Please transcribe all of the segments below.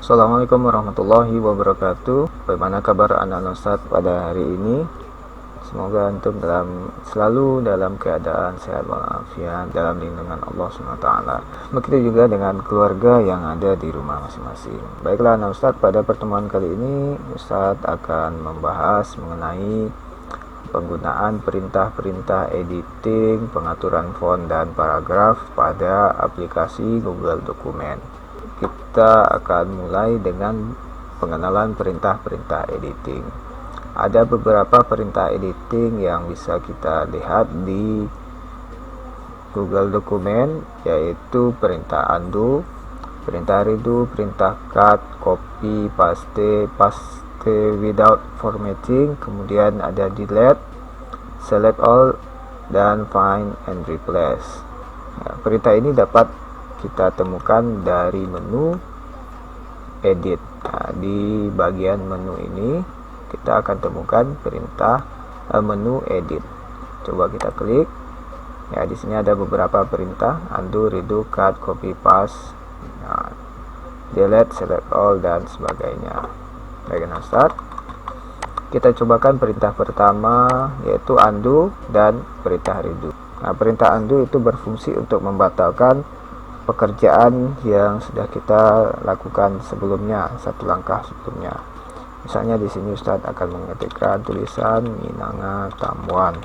Assalamualaikum warahmatullahi wabarakatuh. Bagaimana kabar anak-anak Ustaz pada hari ini? Semoga antum selalu dalam keadaan sehat walafiat dalam lindungan Allah SWT. Begitu juga dengan keluarga yang ada di rumah masing-masing. Baiklah anak Ustaz, pada pertemuan kali ini Ustaz akan membahas mengenai penggunaan perintah-perintah editing, pengaturan font dan paragraf pada aplikasi Google Dokumen. Kita akan mulai dengan pengenalan perintah-perintah editing. Ada beberapa perintah editing yang bisa kita lihat di Google Dokumen, yaitu perintah undo, perintah redo, perintah cut, copy, paste without formatting, kemudian ada delete, select all, dan find and replace. Perintah ini dapat kita temukan dari menu edit. Di bagian menu ini kita akan temukan perintah menu edit. Coba kita klik. Di sini ada beberapa perintah: undo, redo, cut, copy, paste, delete, select all, dan sebagainya. Baik, start. Kita cobakan perintah pertama, yaitu undo dan perintah redo. Perintah undo itu berfungsi untuk membatalkan pekerjaan yang sudah kita lakukan sebelumnya, satu langkah sebelumnya. Misalnya di sini Ustadz akan mengetikkan tulisan Minanga Tamuan.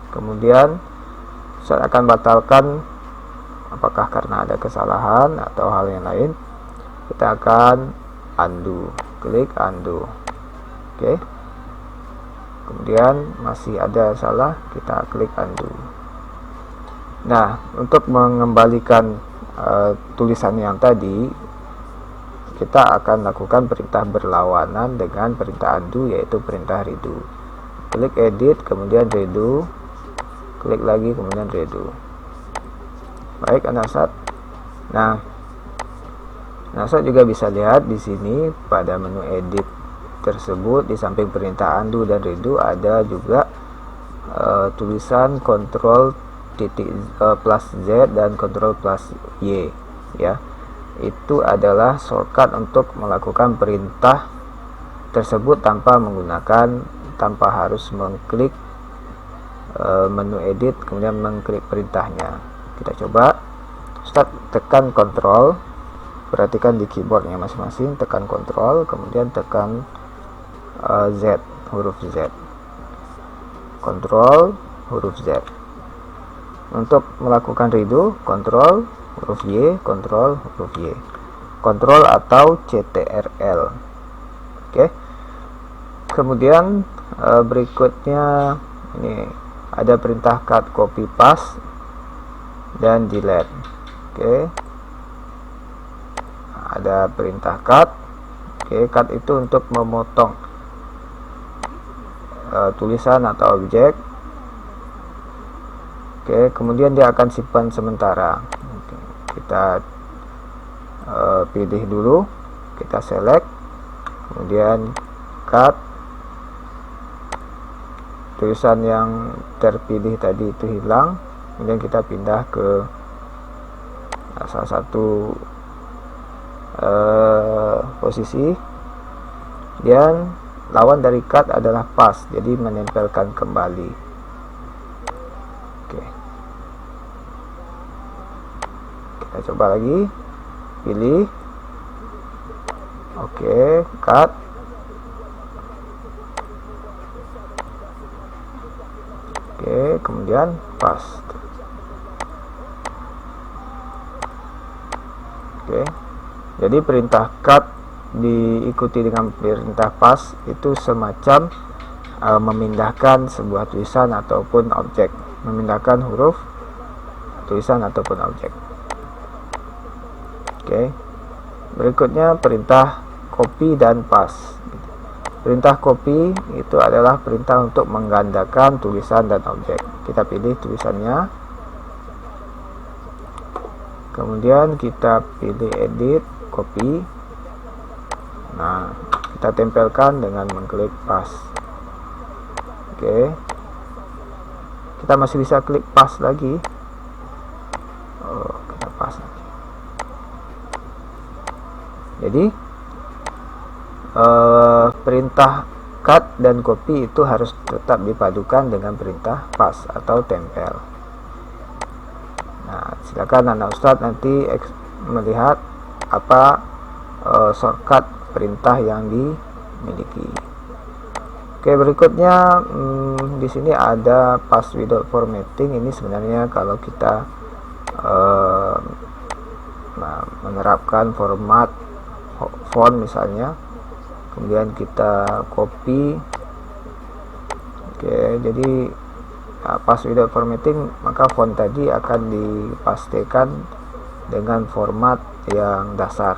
Kemudian Ustadz akan batalkan, apakah karena ada kesalahan atau hal yang lain. Kita akan undo, klik undo. Kemudian masih ada salah, kita klik undo. Nah, untuk mengembalikan tulisan yang tadi, kita akan lakukan perintah berlawanan dengan perintah undo, yaitu perintah redo. Klik edit, kemudian redo, klik lagi, kemudian redo. Baik, anak Ustaz. Nah, Ustaz juga bisa lihat di sini pada menu edit tersebut, di samping perintah undo dan redo ada juga tulisan Ctrl plus Z dan Ctrl plus Y, ya. Itu adalah shortcut untuk melakukan perintah tersebut tanpa harus mengklik menu edit kemudian mengklik perintahnya. Kita coba. Start, tekan Ctrl, perhatikan di keyboardnya masing-masing, tekan Ctrl, kemudian tekan Z, huruf Z. Ctrl, huruf Z. Untuk melakukan redo, Ctrl, huruf Y, Ctrl, huruf Y. Ctrl atau CTRL. Kemudian berikutnya ini ada perintah cut, copy, paste, dan delete. Ada perintah cut. Cut itu untuk memotong tulisan atau objek. Kemudian dia akan simpan sementara. Kita pilih dulu, kita select, kemudian cut. Tulisan yang terpilih tadi itu hilang, kemudian kita pindah ke salah satu posisi, dan lawan dari cut adalah paste, jadi menempelkan kembali. Kita coba lagi, pilih, cut, kemudian paste. Jadi perintah cut diikuti dengan perintah paste itu semacam memindahkan sebuah tulisan ataupun objek, memindahkan huruf, tulisan ataupun objek. Berikutnya perintah copy dan paste. Perintah copy itu adalah perintah untuk menggandakan tulisan dan objek. Kita pilih tulisannya, kemudian kita pilih edit, copy. Nah, kita tempelkan dengan mengklik paste. Kita masih bisa klik paste lagi. Kita paste lagi. Jadi perintah cut dan copy itu harus tetap dipadukan dengan perintah paste atau tempel. Nah, silakan anak Ustadz nanti melihat apa shortcut perintah yang dimiliki. Oke, berikutnya di sini ada paste without formatting. Ini sebenarnya kalau kita menerapkan format font misalnya, kemudian kita copy. Oke, jadi paste without formatting, maka font tadi akan dipastikan dengan format yang dasar.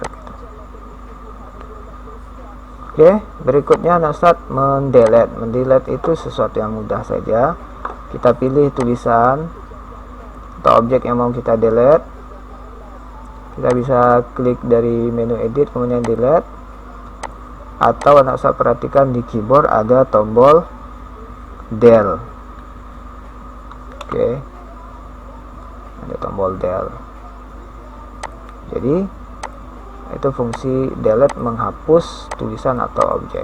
Oke, berikutnya Ustadz mendelete itu sesuatu yang mudah saja. Kita pilih tulisan atau objek yang mau kita delete. Kita bisa klik dari menu edit kemudian delete, atau anak Ustadz perhatikan di keyboard ada tombol del. Oke, ada tombol del. Jadi itu fungsi delete, menghapus tulisan atau objek.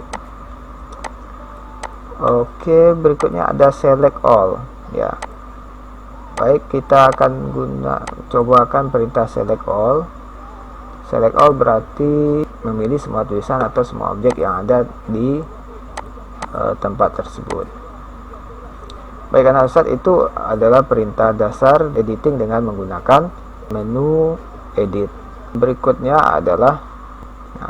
Oke, berikutnya ada select all ya. Baik, kita akan cobakan perintah select all. Select all berarti memilih semua tulisan atau semua objek yang ada di tempat tersebut. Baik anak Ustadz, itu adalah perintah dasar editing dengan menggunakan menu edit. Berikutnya adalah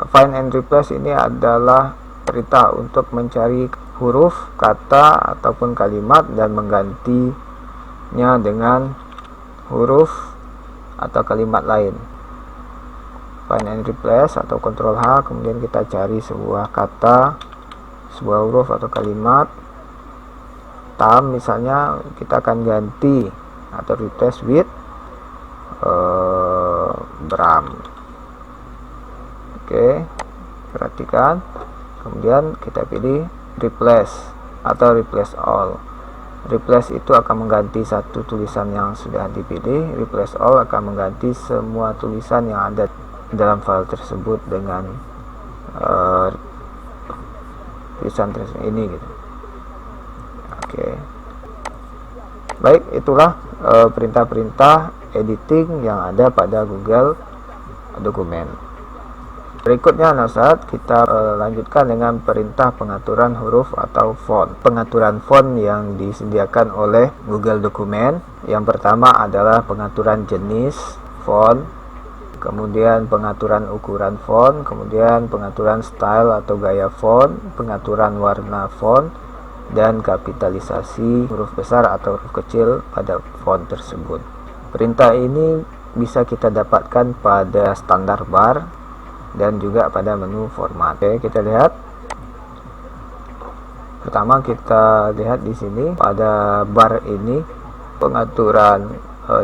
find and replace. Ini adalah perintah untuk mencari huruf, kata ataupun kalimat dan menggantinya dengan huruf atau kalimat lain. Find and replace atau Ctrl H, kemudian kita cari sebuah kata, sebuah huruf atau kalimat. Tam misalnya, kita akan ganti atau replace with Bram. Oke, perhatikan. Kemudian kita pilih replace atau replace all. Replace itu akan mengganti satu tulisan yang sudah dipilih. Replace all akan mengganti semua tulisan yang ada dalam file tersebut dengan tulisan ini gitu. Oke. Baik, itulah perintah-perintah editing yang ada pada Google Dokumen. Berikutnya Ustadz, kita lanjutkan dengan perintah pengaturan huruf atau font. Pengaturan font yang disediakan oleh Google Dokumen. Yang pertama adalah pengaturan jenis font, kemudian pengaturan ukuran font, kemudian pengaturan style atau gaya font, pengaturan warna font, dan kapitalisasi huruf besar atau huruf kecil pada font tersebut. Perintah ini bisa kita dapatkan pada standar bar dan juga pada menu format. Oke, kita lihat. Pertama kita lihat di sini pada bar ini pengaturan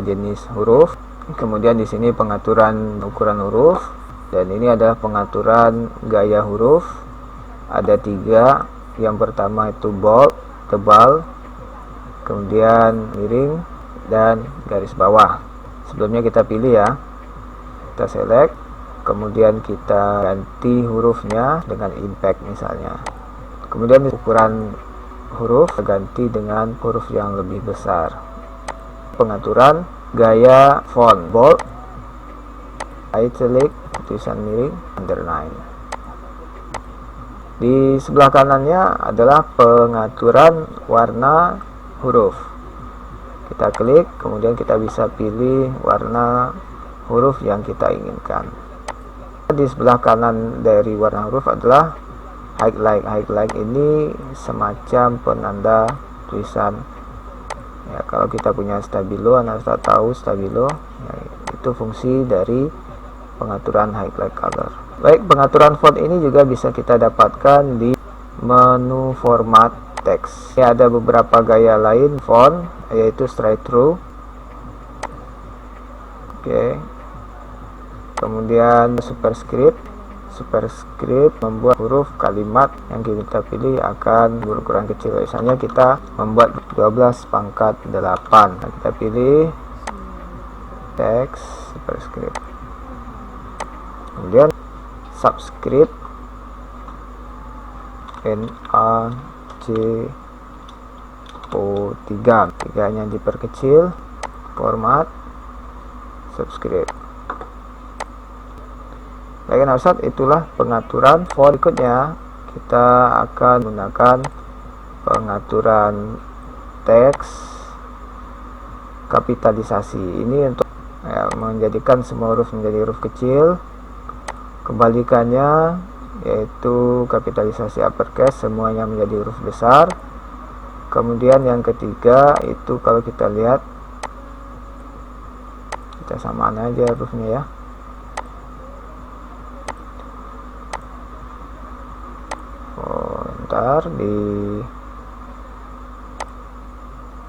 jenis huruf, kemudian di sini pengaturan ukuran huruf, dan ini adalah pengaturan gaya huruf. Ada 3. Yang pertama itu bold, tebal, kemudian miring, dan garis bawah. Sebelumnya kita pilih ya, kita select, kemudian kita ganti hurufnya dengan impact misalnya, kemudian ukuran huruf ganti dengan huruf yang lebih besar. Pengaturan gaya font, bold, italic, tulisan miring, underline. Di sebelah kanannya adalah pengaturan warna huruf. Kita klik, kemudian kita bisa pilih warna huruf yang kita inginkan. Di sebelah kanan dari warna huruf adalah highlight. Highlight ini semacam penanda tulisan. Ya, kalau kita punya stabilo, Anda tahu stabilo, ya, itu fungsi dari pengaturan highlight color. Baik, pengaturan font ini juga bisa kita dapatkan di menu format teks. Ini ada beberapa gaya lain font, yaitu straight through. Oke. Kemudian superscript. Superscript membuat huruf kalimat yang kita pilih akan berukuran kecil. Misalnya kita membuat 12/8. Nah, kita pilih teks superscript. Kemudian subscript NAJO3, tiganya diperkecil, format subscript. Baik anak Ustadz, itulah pengaturan font. Berikutnya kita akan menggunakan pengaturan teks kapitalisasi. Ini untuk menjadikan semua huruf menjadi huruf kecil. Kebalikannya yaitu kapitalisasi uppercase, semuanya menjadi huruf besar. Kemudian yang ketiga itu kalau kita lihat, kita samaan aja hurufnya ya. Ntar di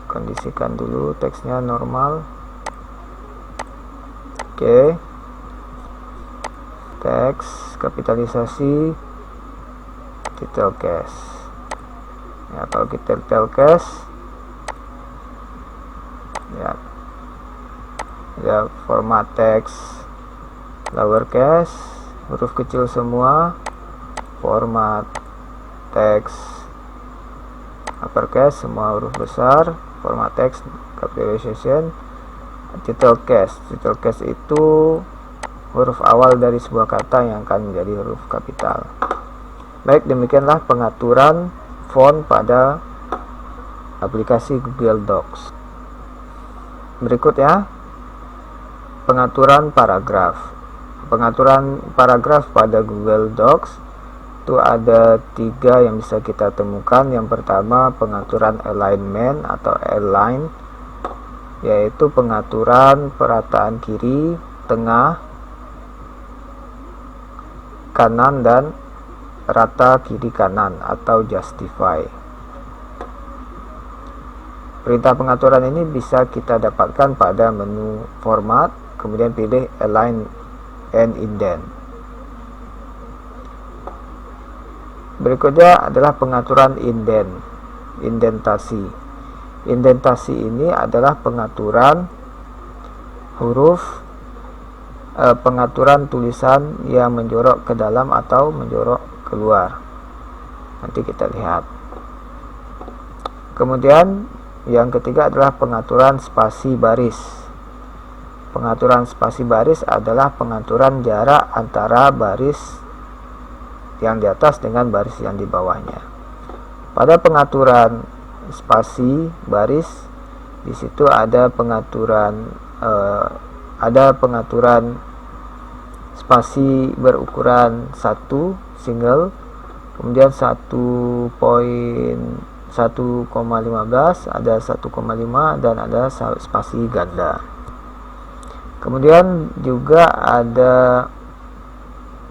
kondisikan dulu teksnya normal. Oke. Teks kapitalisasi title case. Ya, kalau kita title case ya, ada format teks lowercase, huruf kecil semua. Format teks uppercase, semua huruf besar. Format teks capitalization. Title case itu huruf awal dari sebuah kata yang akan menjadi huruf kapital. Baik, demikianlah pengaturan font pada aplikasi Google Docs. Berikutnya pengaturan paragraf. Pengaturan paragraf pada Google Docs itu ada 3 yang bisa kita temukan. Yang pertama pengaturan alignment atau align, yaitu pengaturan perataan kiri, tengah, kanan dan rata kiri kanan atau justify. Perintah pengaturan ini bisa kita dapatkan pada menu format, kemudian pilih align and indent. Berikutnya adalah pengaturan indentasi. Indentasi ini adalah pengaturan huruf, pengaturan tulisan yang menjorok ke dalam atau menjorok keluar. Nanti kita lihat. Kemudian yang ketiga adalah pengaturan spasi baris. Pengaturan spasi baris adalah pengaturan jarak antara baris yang di atas dengan baris yang di bawahnya. Pada pengaturan spasi baris, di situ ada pengaturan spasi berukuran 1 single, kemudian 1.1,15, ada 1,5 dan ada spasi ganda. Kemudian juga ada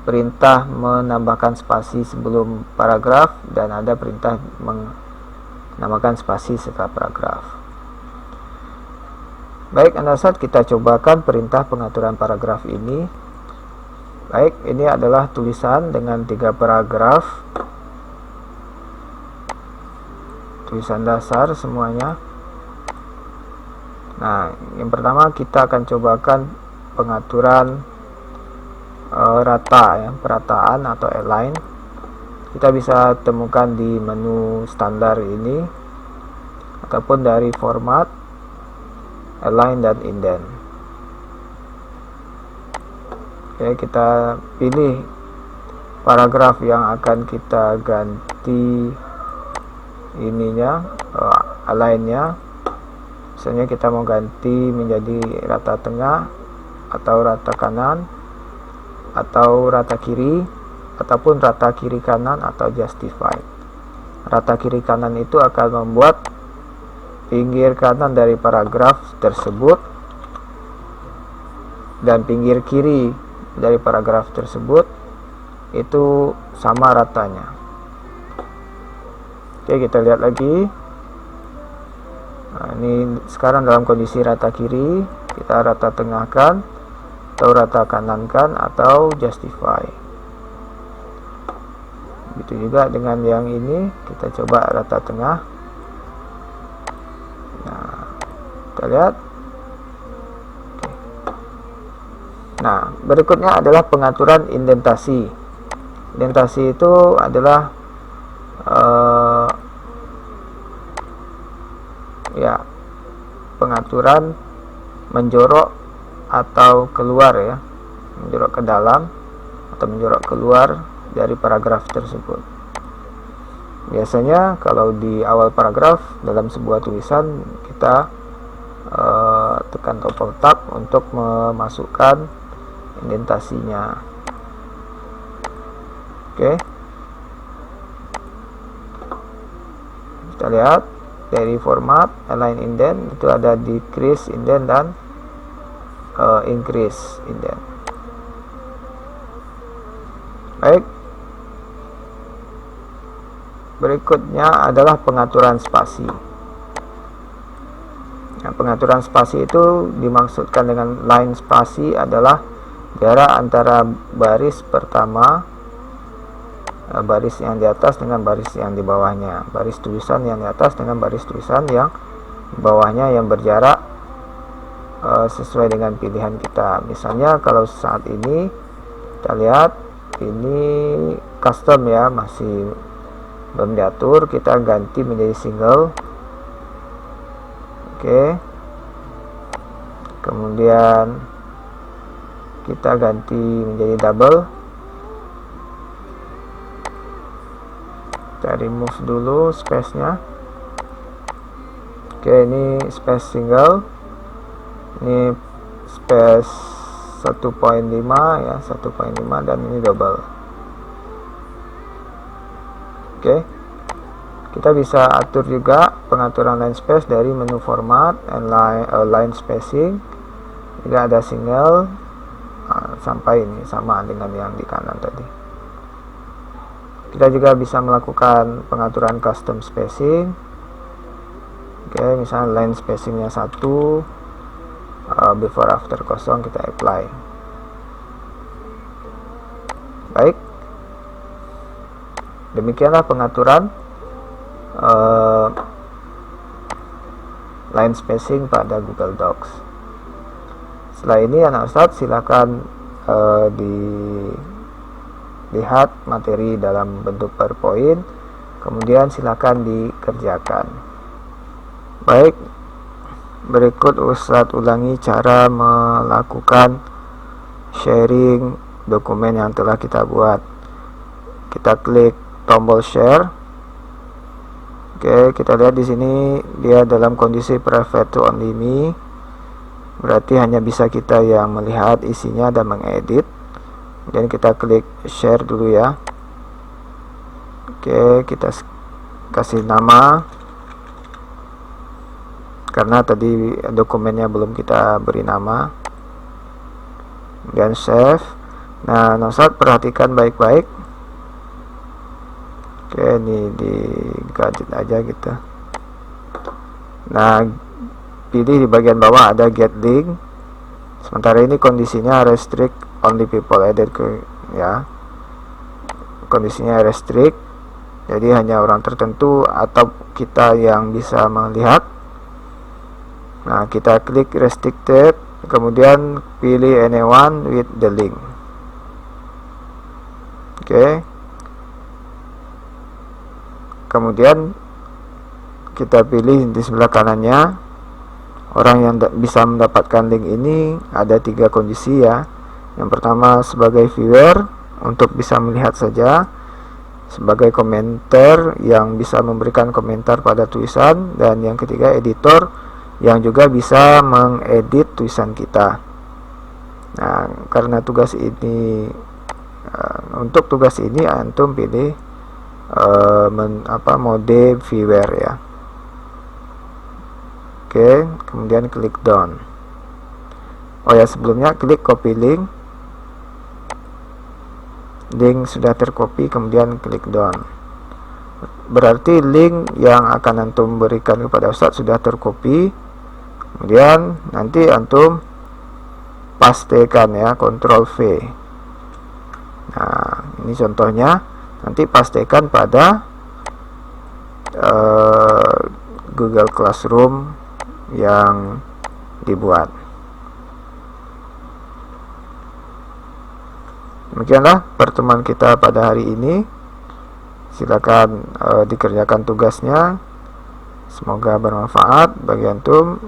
perintah menambahkan spasi sebelum paragraf dan ada perintah menambahkan spasi setelah paragraf. Baik, Anda saat kita cobakan perintah pengaturan paragraf ini. Baik, ini adalah tulisan dengan 3 paragraf, tulisan dasar semuanya. Nah, yang pertama kita akan cobakan pengaturan rata ya, perataan atau align. Kita bisa temukan di menu standar ini ataupun dari format, align dan indent. Oke, kita pilih paragraf yang akan kita ganti ininya, alignnya. Misalnya kita mau ganti menjadi rata tengah atau rata kanan atau rata kiri ataupun rata kiri kanan atau justified. Rata kiri kanan itu akan membuat pinggir kanan dari paragraf tersebut dan pinggir kiri dari paragraf tersebut itu sama ratanya. Oke, kita lihat lagi. Nah, ini sekarang dalam kondisi rata kiri, kita rata tengahkan atau rata kanankan atau justify. Begitu juga dengan yang ini, kita coba rata tengah. Nah, kita lihat. Oke. Nah, berikutnya adalah pengaturan indentasi. Indentasi itu adalah ya, pengaturan menjorok atau keluar ya, menjorok ke dalam atau menjorok keluar dari paragraf tersebut. Biasanya kalau di awal paragraf dalam sebuah tulisan kita tekan tombol tab untuk memasukkan indentasinya. Oke, kita lihat dari format align indent itu ada decrease indent dan increase indent. Baik, berikutnya adalah pengaturan spasi. Nah, pengaturan spasi itu dimaksudkan dengan line spasi adalah jarak antara baris pertama, baris yang di atas dengan baris yang di bawahnya, baris tulisan yang di atas dengan baris tulisan yang di bawahnya, yang berjarak sesuai dengan pilihan kita. Misalnya kalau saat ini kita lihat ini custom ya, masih belum diatur, kita ganti menjadi single. Oke, kemudian kita ganti menjadi double. Kita remove dulu space-nya. Oke, ini space single, ini space 1.5 ya, 1.5, dan ini double. Oke, kita bisa atur juga pengaturan line space dari menu format and line spacing. Jika ada single sampai ini sama dengan yang di kanan tadi. Kita juga bisa melakukan pengaturan custom spacing. Oke, misalnya line spacingnya 1, before after kosong, kita apply. Baik, demikianlah pengaturan line spacing pada Google Docs. Setelah ini anak Ustadz silakan dilihat materi dalam bentuk PowerPoint, kemudian silakan dikerjakan. Baik, berikut Ustadz ulangi cara melakukan sharing dokumen yang telah kita buat. Kita klik tombol share. Oke, kita lihat di sini dia dalam kondisi private to only me, berarti hanya bisa kita yang melihat isinya dan mengedit. Dan kita klik share dulu ya. Oke, kita kasih nama karena tadi dokumennya belum kita beri nama. Dan save. Nah, Ustadz perhatikan baik-baik. Oke, ini di gadget aja gitu. Nah, pilih di bagian bawah ada get link. Sementara ini kondisinya restrict only people added ya. Kondisinya restrict, jadi hanya orang tertentu atau kita yang bisa melihat. Nah, kita klik restricted, kemudian pilih anyone with the link. Oke. Kemudian kita pilih di sebelah kanannya. Orang yang bisa mendapatkan link ini ada 3 kondisi ya. Yang pertama sebagai viewer, untuk bisa melihat saja. Sebagai komentar, yang bisa memberikan komentar pada tulisan. Dan yang ketiga editor, yang juga bisa mengedit tulisan kita. Nah, karena tugas ini untuk tugas ini antum pilih mode viewer ya. Oke, kemudian klik done. Oh ya, sebelumnya klik copy link. Link sudah tercopy, kemudian klik done. Berarti link yang akan antum berikan kepada Ustadz sudah tercopy. Kemudian nanti antum pastekan ya, Ctrl V. Nah, ini contohnya. Nanti pastikan pada Google Classroom yang dibuat. Demikianlah pertemuan kita pada hari ini. Silakan dikerjakan tugasnya. Semoga bermanfaat bagi antum.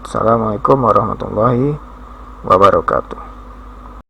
Assalamualaikum warahmatullahi wabarakatuh.